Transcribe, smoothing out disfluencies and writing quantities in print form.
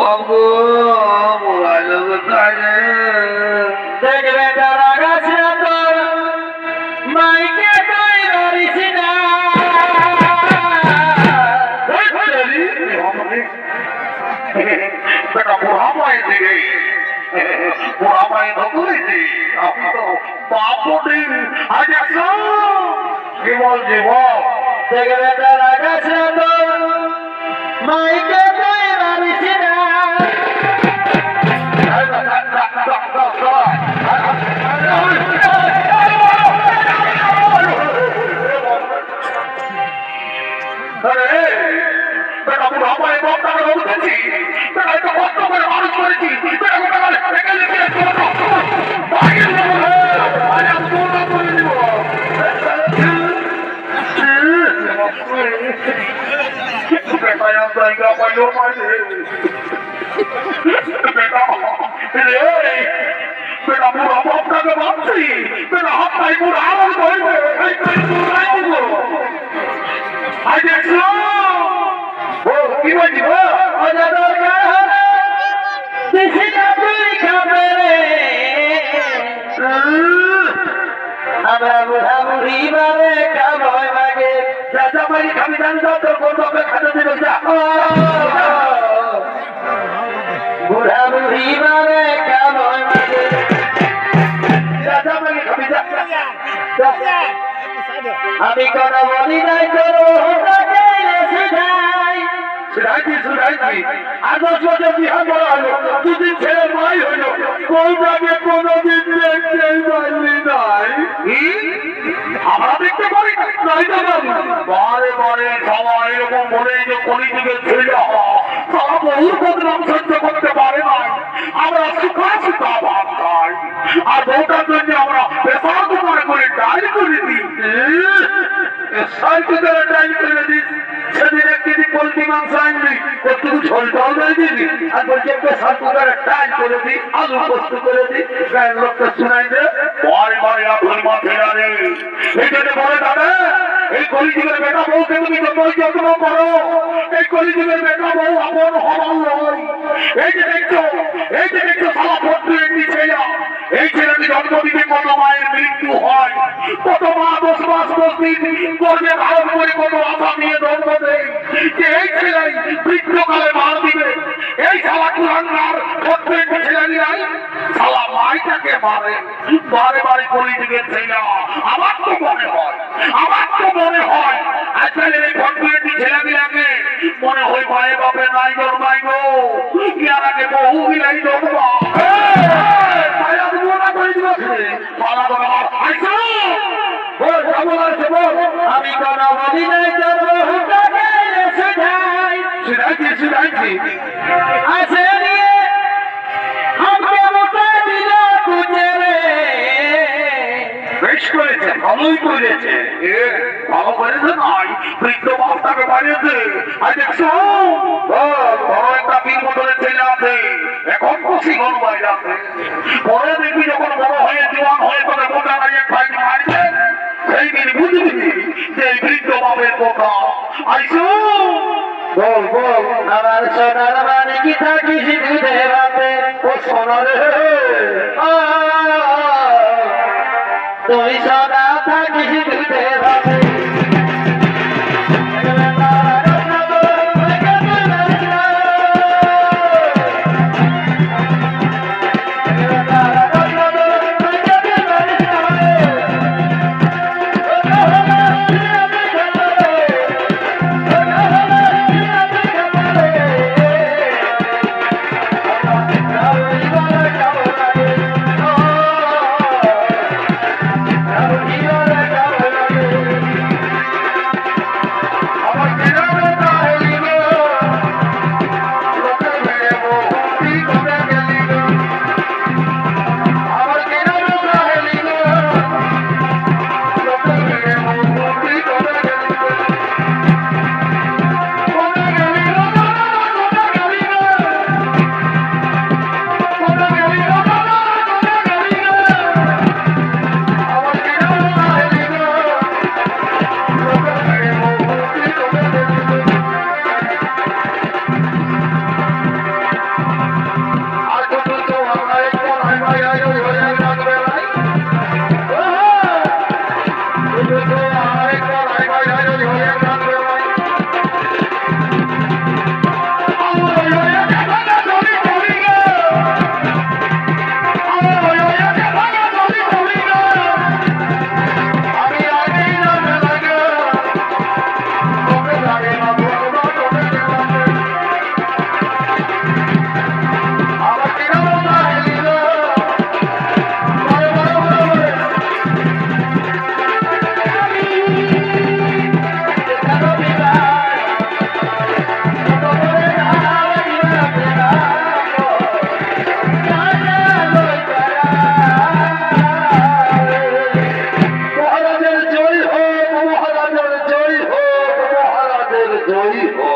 বাবু mobile দেখবে তারা গাছে তোর মাইকে তুই ধরিস না বেটা বুড়া মাই দিকে বুড়া মাই ধরেছি বাপুটি আজ কি বল জীবন দেখবে তারা গাছে তোর মাইকে তুই ধরিস না বেটা বুড়া আপনাকে ভাবছি বেটা হাত বুড়া আমার ধরবে কি বলছি আমরা বুড়া বুড়ি মারে কাময় মাগে রাজা বাড়ি খাবি জানতো তো কোথাও খাতে দিল বুড়া বুড়ি মারে কাময় মাগে রাজা বাড়ি খাবি আমি কোন বলি নাই করো আর 10 বছর বিহার করা হলো 2 দিন ছেলে মাই হলো কোনটাকে কোনদিন দেখতেই পারলি নাই আমরা দেখতে পারি নাই তো বারে বারে সবাই এরকম বলে যে কলিযুগের ছেলে তারা বহু বদনাম সহ্য করতে পারে নাই আমরা সুখা সুখা ভাব খাই আর বউটার জন্য আমরা পেশার দোকানে করে ডাইল করে দিই সাইকেলের ডাইল করে দিই সেদিন একদিন পোল্ট্রি মাংস আনবি কতটুকু ঝোলটাও নাই দিবি আর বলছি পেশার দোকানে ডাইল করে দিই আলু পোস্ত করে দিই গায়ের লোকটা শুনাই দে বারে বারে আপনার মাথায় আরে এই জন্য বলে দাদা এই কলিযুগের বেটা বউকে তুমি যতই যত্ন করো এই কলিযুগের বেটা বউ আপন হবার নয় এই যে দেখছো সারা ভর্তি ছেলে এই ছেলেটি জন্ম দিতে কত মায়ের মৃত্যু হয় কত মা 10 মাস 10 দিন গর্ভে ধারণ করে কত আশা নিয়ে জন্ম দেয় যে এই ছেলে বৃদ্ধকালে মার দিবে এই শালা কুলাঙ্গার ভর্তি ছেলে নাই শালা মাইটাকে মারে বারে বারে কলিযুগের ছেলে আমার তো মনে হয় আজকালের এই ভর্তি ছেলেগুলাকে মনে হয় মায়ে বাপে নাই জন্মাই গো কি আর আগে বহু গিলাই জন্মা আমি কোন অভিনয় করবো শুধাইছি আছে বেশ করেছে ভালোই করেছে ভালো করেছে নয় বৃদ্ধ বাপটাকে বাড়িয়েছে আর দেখছো বড় একটা 3 বছরের ছেলে আছে এখন খুশি ঘর বাইরে আছে পরে দেখবি যখন বড় হয়ে জোয়ান হয়ে তোকে মোটা দাঁড়িয়ে খাই মারবে সেই দিন বুঝবি যে এই বৃদ্ধ বাপের কথা আইসো বল আমার সোনার মানে কি থাকিস দুধে বাপে ও সোনার তুই সোনা থাকিস দুধে বাপে জয়ী হো।